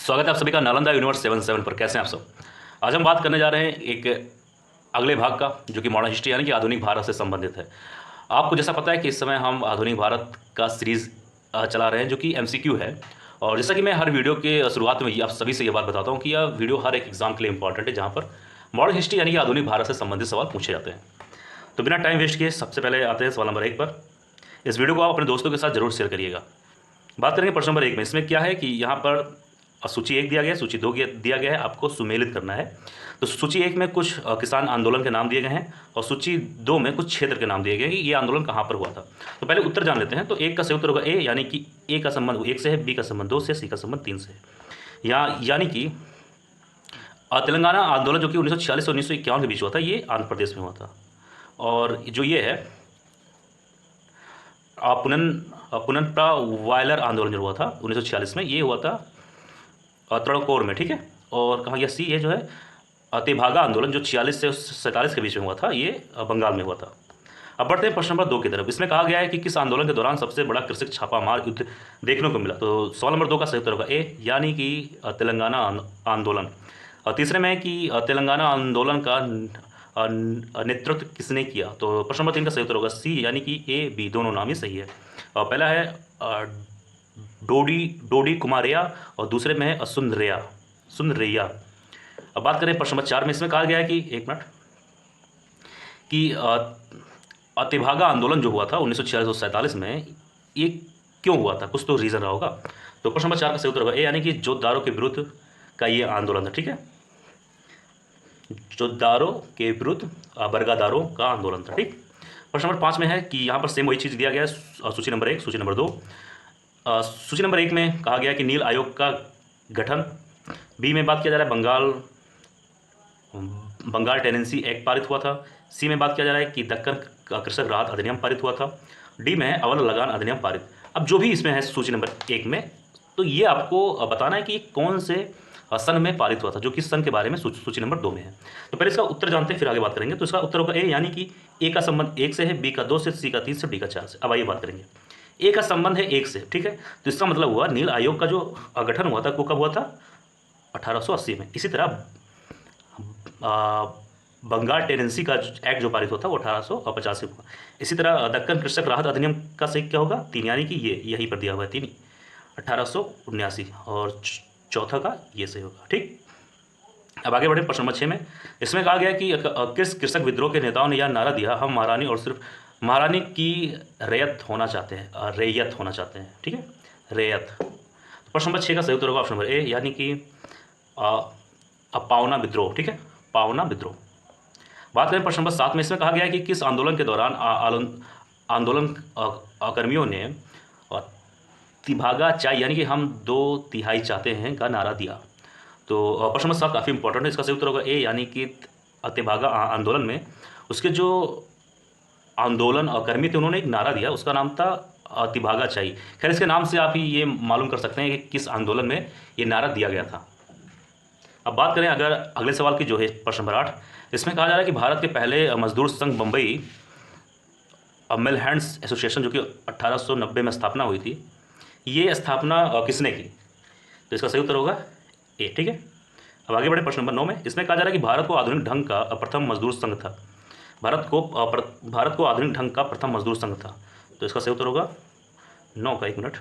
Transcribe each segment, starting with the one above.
स्वागत है आप सभी का नालंदा यूनिवर्स 77 पर। कैसे हैं आप सब। आज हम बात करने जा रहे हैं एक अगले भाग का, जो कि मॉडर्न हिस्ट्री यानी कि आधुनिक भारत से संबंधित है। आपको जैसा पता है कि इस समय हम आधुनिक भारत का सीरीज़ चला रहे हैं, जो कि एमसीक्यू है। और जैसा कि मैं हर वीडियो के शुरुआत में आप सभी से ये बात बताता हूँ कि यह वीडियो हर एक एग्जाम के लिए इंपॉर्टेंट है, जहाँ पर मॉडर्न हिस्ट्री यानी कि आधुनिक भारत से संबंधित सवाल पूछे जाते हैं। तो बिना टाइम वेस्ट किए सबसे पहले आते हैं सवाल नंबर 1 पर। इस वीडियो को आप अपने दोस्तों के साथ जरूर शेयर करिएगा। बात करेंगे प्रश्न नंबर 1 में। इसमें क्या है कि यहाँ पर सूची 1 दिया गया है, सूची 2 दिया गया है, आपको सुमेलित करना है। तो सूची 1 में कुछ किसान आंदोलन के नाम दिए गए हैं और सूची 2 में कुछ क्षेत्र के नाम दिए गए हैं कि ये आंदोलन कहाँ पर हुआ था। तो पहले उत्तर जान लेते हैं। तो 1 का सही उत्तर होगा ए, यानी कि ए का संबंध 1 से है, बी का संबंध 2 से, सी का संबंध 3 से है। यानी कि तेलंगाना आंदोलन जो कि 1946 से 1951 के बीच हुआ था, ये आंध्र प्रदेश में हुआ था। और जो ये है पुननप्रा वायलर आंदोलन जो हुआ था 1946 में, ये हुआ था तड़कोर में, ठीक है। और कहाँ गया सी, ये जो है तेभागा आंदोलन जो 46 से 47 के बीच में हुआ था, ये बंगाल में हुआ था। अब बढ़ते हैं प्रश्न नंबर 2 की तरफ। इसमें कहा गया है कि किस आंदोलन के दौरान सबसे बड़ा कृषक छापामार युद्ध देखने को मिला। तो सवाल नंबर 2 का सही उत्तर होगा ए, यानी कि तेलंगाना आंदोलन। और तीसरे में है कि तेलंगाना आंदोलन का नेतृत्व किसने किया। तो प्रश्न नंबर 3 का सही उत्तर होगा सी, यानी कि ए बी दोनों नाम ही सही है। और पहला है डोडी कुमारिया और दूसरे में है सुंदरैया। अब बात करें प्रश्न नंबर 4 में। इसमें कहा गया है कि एक मिनट कि तेभागा आंदोलन जो हुआ था 1946 और 47 में, ये क्यों हुआ था, कुछ तो रीज़न रहा होगा। तो प्रश्न नंबर 4 का सही उत्तर होगा ए, यानी कि जोतदारों के विरुद्ध का ये आंदोलन था, ठीक है। जोतदारों के विरुद्ध बरगादारों का आंदोलन था, ठीक। प्रश्न नंबर 5 में है कि यहाँ पर सेम वही चीज़ दिया गया है, सूची नंबर 1, सूची नंबर 2। सूची नंबर 1 में कहा गया कि नील आयोग का गठन। बी में बात किया जा रहा है बंगाल टेनेंसी एक्ट पारित हुआ था। सी में बात किया जा रहा है कि दक्कन कृषक राहत अधिनियम पारित हुआ था। डी में है अवल लगान अधिनियम पारित। अब जो भी इसमें है सूची नंबर 1 में, तो ये आपको बताना है कि कौन से सन में पारित हुआ था, जो कि सन के बारे में सूची नंबर 2 में है। तो पहले इसका उत्तर जानते हैं, फिर आगे बात करेंगे। तो इसका उत्तर होगा ए, यानी कि ए का संबंध 1 से है, बी का 2 से, सी का 3 से, डी का 4 से। अब आइए बात करेंगे। ए का संबंध है 1 से, ठीक है। तो इसका मतलब हुआ नील आयोग का जो गठन हुआ था वो कब हुआ था, 1880 में। इसी तरह बंगाल टेनेंसी का एक्ट जो पारित होता है वो 1885 में हुआ। इसी तरह दक्कन कृषक राहत अधिनियम का सही क्या होगा, 3, यानी कि ये यहीं पर दिया हुआ है 3, 1879। और चौथा का ये सही होगा, ठीक। अब आगे बढ़े प्रश्न नंबर 6 में। इसमें कहा गया कि किस कृषक विद्रोह के नेताओं ने यह नारा दिया, हम महारानी और सिर्फ महारानी की रैयत होना चाहते हैं, ठीक है, रैयत। प्रश्न नंबर 6 का सही उत्तर होगा ऑप्शन नंबर ए, यानी कि पावना विद्रोह, ठीक है, पावना विद्रोह। बात करें प्रश्न नंबर 7 में। इसमें कहा गया है कि किस आंदोलन के दौरान आंदोलन कर्मियों ने तिभागा चाय, यानी कि हम 2/3 चाहते हैं का नारा दिया। तो प्रश्न नंबर 7 काफ़ी इंपॉर्टेंट है। इसका सही उत्तर होगा ए, यानी कि तिभागा आंदोलन में उसके जो आंदोलन कर्मी थे, उन्होंने एक नारा दिया, उसका नाम था तिभागा चाई। खैर, इसके नाम से आप ही ये मालूम कर सकते हैं कि किस आंदोलन में ये नारा दिया गया था। अब बात करें अगर अगले सवाल की, जो है प्रश्न नंबर 8। इसमें कहा जा रहा है कि भारत के पहले मजदूर संघ बम्बई मिल हैंड्स एसोसिएशन, जो कि 1890 में स्थापना हुई थी, ये स्थापना किसने की। तो इसका सही उत्तर होगा ए, ठीक है। अब आगे बढ़े प्रश्न नंबर 9 में। इसमें कहा जा रहा है कि भारत को आधुनिक ढंग का प्रथम मजदूर संघ था। भारत को आधुनिक ढंग का प्रथम मजदूर संघ था। तो इसका सही उत्तर होगा 9 का 1 मिनट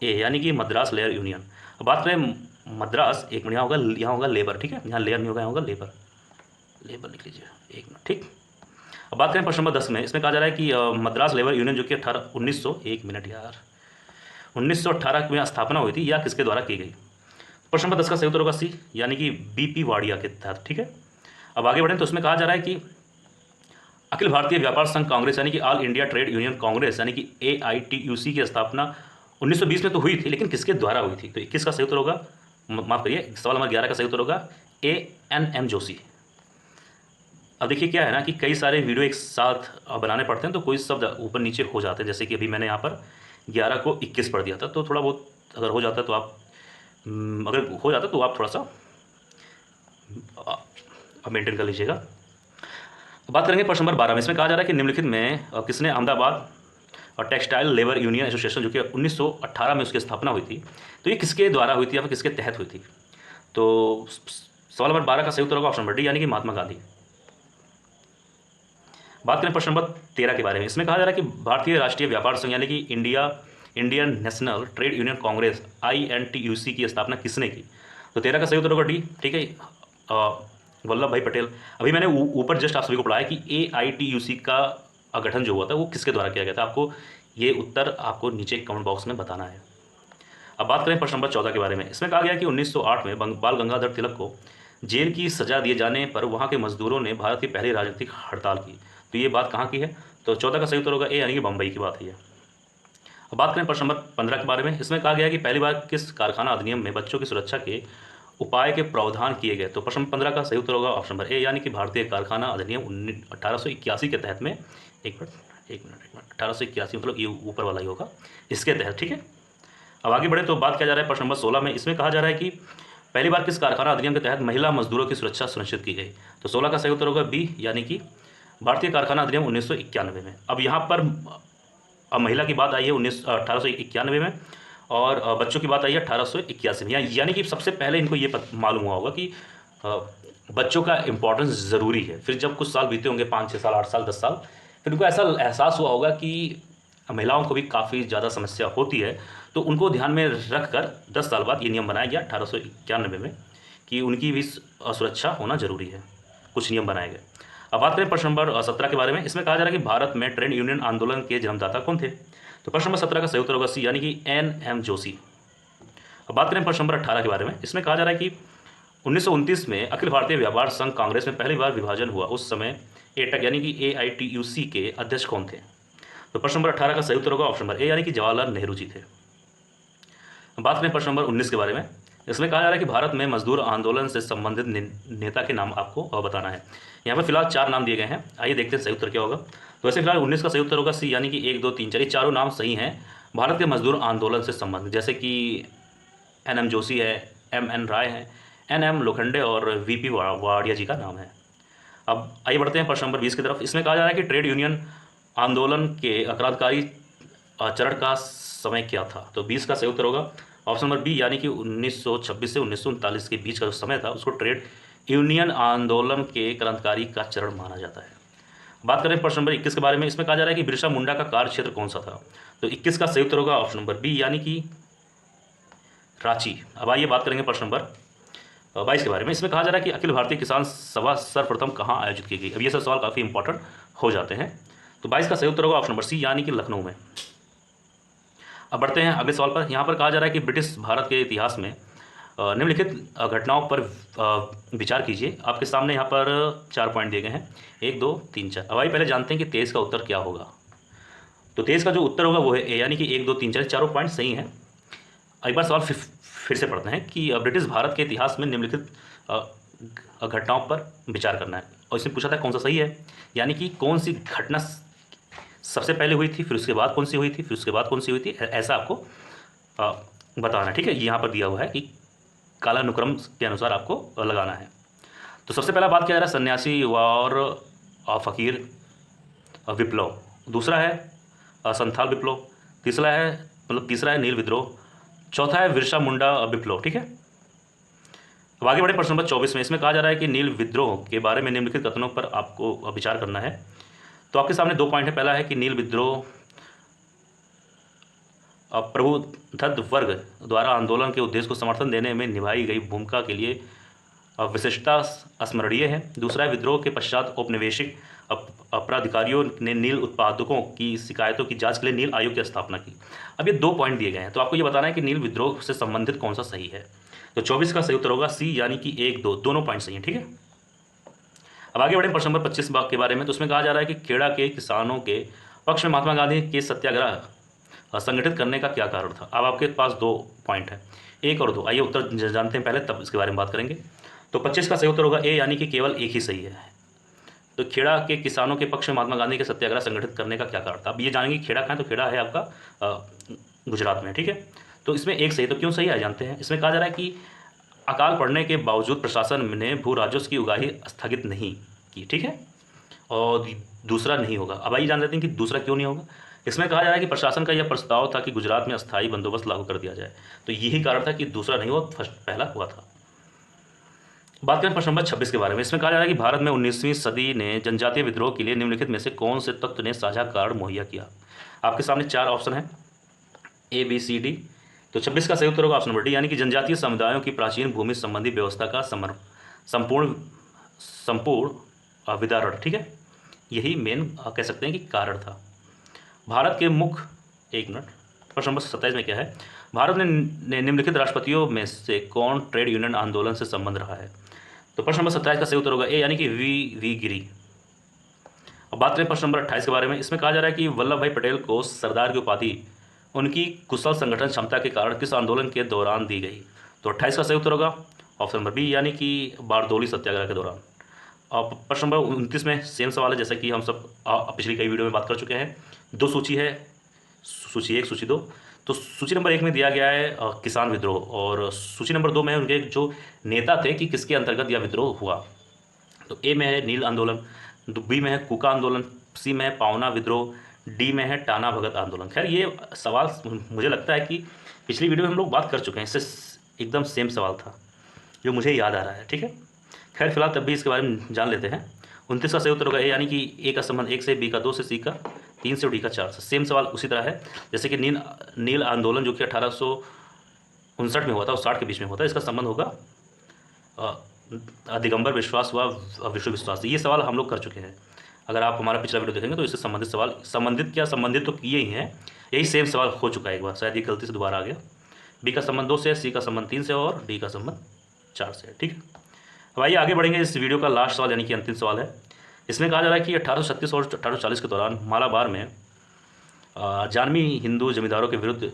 ए, यानी कि मद्रास लेबर यूनियन। अब बात करें मद्रास, एक मिनट, यहाँ होगा लेबर, ठीक है, यहाँ लेयर नहीं होगा, यहाँ होगा लेबर लिख लीजिए, 1 मिनट, ठीक। अब बात करें प्रश्न नंबर 10 में। इसमें कहा जा रहा है कि मद्रास लेबर यूनियन जो कि 1918 में स्थापना हुई थी, या किसके द्वारा की गई। प्रश्न नंबर 10 का सही उत्तर होगा सी, यानी कि बीपी वाडिया के तहत, ठीक है। अब आगे बढ़ें तो इसमें कहा जा रहा है कि अखिल भारतीय व्यापार संघ कांग्रेस, यानी कि all India trade union Congress, यानी कि AITUC की स्थापना 1920 में तो हुई थी, लेकिन किसके द्वारा हुई थी। तो 21 का सही उत्तर होगा, माफ करिए, सवाल नंबर 11 का सही उत्तर होगा ANM जोशी। अब देखिए क्या है ना कि कई सारे वीडियो एक साथ बनाने पड़ते हैं, तो कोई शब्द ऊपर नीचे हो जाते हैं। जैसे कि अभी मैंने यहाँ पर 11 को 21 पढ़ दिया था, तो थोड़ा बहुत अगर हो जाता तो आप थोड़ा सा मेंटेन कर लीजिएगा। बात करेंगे प्रश्न नंबर 12 में। इसमें कहा जा रहा है कि निम्नलिखित में किसने अहमदाबाद और टेक्सटाइल लेबर यूनियन एसोसिएशन, जो कि 1918 में उसकी स्थापना हुई थी। तो ये किसके द्वारा हुई थी या फिर किसके तहत हुई थी? तो सवाल नंबर 12 का सही उत्तर होगा ऑप्शन नंबर डी, यानी कि महात्मा गांधी। बात करें प्रश्न नंबर 13 के बारे में। इसमें कहा जा रहा है कि भारतीय राष्ट्रीय व्यापार संघ यानी कि Indian national trade union Congress INTUC की स्थापना किसने की? तो 13 का सही उत्तर होगा डी, ठीक है, वल्लभ भाई पटेल। अभी मैंने ऊपर जस्ट आप सभी को पढ़ाया कि AITUC का गठन जो हुआ था वो किसके द्वारा किया गया था। आपको ये उत्तर आपको नीचे कमेंट बॉक्स में बताना है। अब बात करें प्रश्न नंबर 14 के बारे में। इसमें कहा गया कि 1908 में बाल गंगाधर तिलक को जेल की सजा दिए जाने पर वहाँ के मजदूरों ने भारत की पहली राजनीतिक हड़ताल की। तो ये बात कहाँ की है? तो 14 का सही उत्तर होगा ए, यानी कि बम्बई की बात है। अब बात करें प्रश्न नंबर 15 के बारे में। इसमें कहा गया कि पहली बार किस कारखाना अधिनियम में बच्चों की सुरक्षा के उपाय के प्रावधान किए गए? तो प्रश्न 15 का सही उत्तर होगा ऑप्शन नंबर ए, यानी कि भारतीय कारखाना अधिनियम 1881 के तहत में। एक मिनट 1881 मतलब ये ऊपर वाला ही होगा, इसके तहत, ठीक है। अब आगे बढ़े तो बात किया जा रहा है प्रश्न नंबर 16 में। इसमें कहा जा रहा है कि पहली बार किस कारखाना अधिनियम के तहत महिला मजदूरों की सुरक्षा सुनिश्चित की गई? तो 16 का सही उत्तर होगा बी, यानी कि भारतीय कारखाना अधिनियम 1991 में। अब यहाँ पर महिला की बात आई है 1891 में और बच्चों की बात आई है 1881 में। यानी कि सबसे पहले इनको ये मालूम हुआ होगा कि बच्चों का इंपॉर्टेंस ज़रूरी है। फिर जब कुछ साल बीते होंगे, 5 6 साल 8 साल 10 साल, फिर उनको ऐसा एहसास हुआ होगा कि महिलाओं को भी काफ़ी ज़्यादा समस्या होती है। तो उनको ध्यान में रख कर 10 साल बाद ये नियम बनाया गया 1891 में कि उनकी भी सुरक्षा होना जरूरी है। कुछ नियम बनाए गए। अब बात करें प्रश्न नंबर 17 के बारे में। इसमें कहा जा रहा है कि भारत में ट्रेड यूनियन आंदोलन के जन्मदाता कौन थे? तो प्रश्न नंबर 17 का सही उत्तर होगा सी, यानी कि NM जोशी। अब बात करें प्रश्न नंबर 18 के बारे में। इसमें कहा जा रहा है कि 1929 में अखिल भारतीय व्यापार संघ कांग्रेस में पहली बार विभाजन हुआ। उस समय एटक यानी कि AITUC के अध्यक्ष कौन थे? तो प्रश्न नंबर 18 का सही उत्तर होगा ऑप्शन नंबर ए, यानी कि जवाहरलाल नेहरू जी थे। बात करें प्रश्न नंबर 19 के बारे में। इसमें कहा जा रहा है कि भारत में मजदूर आंदोलन से संबंधित नेता के नाम आपको बताना है। यहाँ पर फिलहाल 4 नाम दिए गए हैं। आइए देखते हैं सही उत्तर क्या होगा। तो वैसे फिलहाल 19 का सही उत्तर होगा सी, यानी कि 1 2 3 4, ये चारों नाम सही हैं भारत के मजदूर आंदोलन से संबंधित, जैसे कि NM जोशी है, MN राय है, NM लोखंडे और VP वाडिया जी का नाम है। अब आइए बढ़ते हैं प्रश्न नंबर 20 की तरफ। इसमें कहा जा रहा है कि ट्रेड यूनियन आंदोलन के क्रांतिकारी चरण का समय क्या था? तो 20 का सही उत्तर होगा ऑप्शन नंबर बी, यानी कि 1926 से 1939 के बीच का जो समय था उसको ट्रेड यूनियन आंदोलन के क्रांतिकारी का चरण माना जाता है। बात करें प्रश्न नंबर 21 के बारे में। इसमें कहा जा रहा है कि बिरसा मुंडा का कार्य क्षेत्र कौन सा था? तो 21 का सही उत्तर होगा ऑप्शन नंबर बी, यानी कि रांची। अब आइए बात करेंगे प्रश्न नंबर 22 के बारे में। इसमें कहा जा रहा है कि अखिल भारतीय किसान सभा सर्वप्रथम कहाँ आयोजित की गई? अब ये सब सवाल काफ़ी इंपॉर्टेंट हो जाते हैं। तो 22 का सही उत्तर होगा ऑप्शन नंबर सी, यानी कि लखनऊ में। अब बढ़ते हैं अगले सवाल पर। यहाँ पर कहा जा रहा है कि ब्रिटिश भारत के इतिहास में निम्नलिखित घटनाओं पर विचार कीजिए। आपके सामने यहाँ पर 4 पॉइंट दिए गए हैं, 1 2 3 4। अब आइए पहले जानते हैं कि 23 का उत्तर क्या होगा। तो 23 का जो उत्तर होगा वो है ए, यानी कि 1 2 3 4, चारों पॉइंट सही हैं। एक बार सवाल फिर से पढ़ते हैं कि ब्रिटिश भारत के इतिहास में निम्नलिखित घटनाओं पर विचार करना है। और इसमें पूछा था कौन सा सही है, यानी कि कौन सी घटना सबसे पहले हुई थी, फिर उसके बाद कौन सी हुई थी, फिर उसके बाद कौन सी हुई थी, ऐसा आपको बताना है। ठीक है, यहाँ पर दिया हुआ है कि कालानुक्रम के अनुसार आपको लगाना है। तो सबसे पहला बात किया जा रहा है सन्यासी और फ़कीर विप्लव। दूसरा है संथाल विप्लव। तीसरा है नील विद्रोह। चौथा है बिरसा मुंडा विप्लव। ठीक है, अब आगे बढ़े प्रश्न नंबर 24 में। इसमें कहा जा रहा है कि नील विद्रोह के बारे में निम्नलिखित कथनों पर आपको विचार करना है। तो आपके सामने 2 पॉइंट है। पहला है कि नील विद्रोह प्रबुद्ध वर्ग द्वारा आंदोलन के उद्देश्य को समर्थन देने में निभाई गई भूमिका के लिए विशिष्टता स्मरणीय है। दूसरा है विद्रोह के पश्चात औपनिवेशिक अपराधिकारियों ने नील उत्पादकों की शिकायतों की जांच के लिए नील आयोग की स्थापना की। अब ये 2 पॉइंट दिए गए हैं, तो आपको ये बताना है कि नील विद्रोह से संबंधित कौन सा सही है। तो 24 का सही उत्तर होगा सी, यानी कि 1 2 दोनों पॉइंट सही हैं। ठीक है, अब आगे बढ़े प्रश्न नंबर 25 के बारे में। तो उसमें कहा जा रहा है कि खेड़ा के किसानों के पक्ष में महात्मा गांधी के सत्याग्रह संगठित करने का क्या कारण था? अब आपके पास 2 पॉइंट है, 1 और 2। आइए उत्तर जानते हैं पहले, तब इसके बारे में बात करेंगे। तो 25 का सही उत्तर होगा ए, यानी कि केवल एक ही सही है। तो खेड़ा के किसानों के पक्ष में महात्मा गांधी के सत्याग्रह संगठित करने का क्या कारण था? अब ये जानेंगे खेड़ा कहाँ है। तो खेड़ा है आपका गुजरात में। ठीक है, तो इसमें एक सही। तो क्यों सही है जानते हैं। इसमें कहा जा रहा है कि अकाल पड़ने के बावजूद प्रशासन ने भू राजस्व की उगाही स्थगित नहीं की। ठीक है, और दूसरा नहीं होगा। अब आइए जान लेते हैं कि दूसरा क्यों नहीं होगा। इसमें कहा जा रहा है कि प्रशासन का यह प्रस्ताव था कि गुजरात में अस्थायी बंदोबस्त लागू कर दिया जाए। तो यही कारण था कि दूसरा नहीं हुआ, फर्स्ट पहला हुआ था। बात करें प्रश्न नंबर 26 के बारे में। इसमें कहा जा रहा है कि भारत में 19वीं सदी ने जनजातीय विद्रोह के लिए निम्नलिखित में से कौन से तत्व ने साझा कारण मुहैया किया। आपके सामने 4 ऑप्शन है, A B C D। तो 26 का सही उत्तर होगा ऑप्शन नंबर डी, यानी कि जनजातीय समुदायों की प्राचीन भूमि संबंधी व्यवस्था का संपूर्ण संपूर्ण विदारण। ठीक है, यही मेन कह सकते हैं कि कारण था। भारत के मुख्य, एक मिनट, प्रश्न नंबर 27 में क्या है, भारत ने निम्नलिखित राष्ट्रपतियों में से कौन ट्रेड यूनियन आंदोलन से संबंध रहा है। तो प्रश्न नंबर 27 का सही उत्तर होगा ए, यानी कि वी गिरी। अब बात करें प्रश्न नंबर 28 के बारे में। इसमें कहा जा रहा है कि वल्लभ भाई पटेल को सरदार की उपाधि उनकी कुशल संगठन क्षमता के कारण किस आंदोलन के दौरान दी गई। तो 28 का सही उत्तर होगा ऑप्शन नंबर बी, यानी कि बारदोली सत्याग्रह के दौरान। अब प्रश्न नंबर 29 में सेम सवाल है, जैसा कि हम सब पिछली कई वीडियो में बात कर चुके हैं। 2 सूची है, सूची 1 सूची 2। तो सूची नंबर 1 में दिया गया है किसान विद्रोह, और सूची नंबर 2 में उनके जो नेता थे कि किसके अंतर्गत यह विद्रोह हुआ। तो ए में है नील आंदोलन, बी में है कुका आंदोलन, सी में है पावना विद्रोह, डी में है टाना भगत आंदोलन। खैर ये सवाल मुझे लगता है कि पिछली वीडियो में हम लोग बात कर चुके हैं, इससे एकदम सेम सवाल था जो मुझे याद आ रहा है। ठीक है, खैर फिलहाल तब भी इसके बारे में जान लेते हैं। 29 का सही उत्तर होगा ए, यानी कि ए का संबंध 1 से, बी का 2 से, सी का 3 से और डी का 4 से। सेम सवाल उसी तरह है जैसे कि नील आंदोलन जो कि 1859 में हुआ था और 60 के बीच में हुआ था, इसका संबंध होगा दिगंबर विश्वास व विश्व विश्वास। ये सवाल हम लोग कर चुके हैं, अगर आप हमारा पिछला वीडियो देखेंगे तो इससे संबंधित सवाल, संबंधित तो किए ही हैं, यही सेम सवाल हो चुका है एक बार, शायद ये गलती से दोबारा आ गया। बी का संबंध 2 से, सी का संबंध 3 से और डी का संबंध 4 से। ठीक है, अब आइए आगे बढ़ेंगे। इस वीडियो का लास्ट सवाल यानी कि अंतिम सवाल है। इसमें कहा जा रहा है कि 1836 और 1840 के दौरान मालाबार में जान्हवी हिंदू जमींदारों के विरुद्ध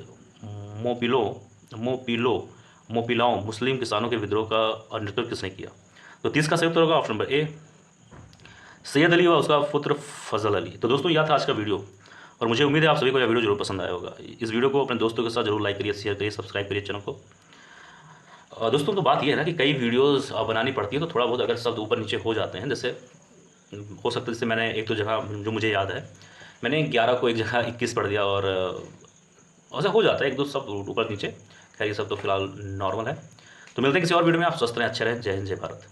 मोपिलाओं मुस्लिम किसानों के विद्रोह का नेतृत्व किसने किया। तो 30 का सही उत्तर होगा option number A, Syed Ali व उसका पुत्र फजल अली। तो दोस्तों यह था आज का वीडियो, और मुझे उम्मीद है आप सभी को यह वीडियो जरूर पसंद आया होगा। इस वीडियो को अपने दोस्तों के साथ जरूर लाइक करिए, शेयर करिए, सब्सक्राइब करिए चैनल को। दोस्तों तो बात यह है ना कि कई वीडियोस बनानी पड़ती है, तो थोड़ा बहुत अगर शब्द ऊपर नीचे हो जाते हैं, जैसे हो सकता है, जैसे मैंने एक तो जगह जो मुझे याद है, मैंने 11 को एक जगह 21 पढ़ दिया, और ऐसा हो जाता है, 1-2 शब्द ऊपर नीचे। खैर ये सब तो फिलहाल नॉर्मल है। तो मिलते हैं किसी और वीडियो में। आप स्वस्थ रहें, अच्छे रहें। जय हिंद, जय भारत।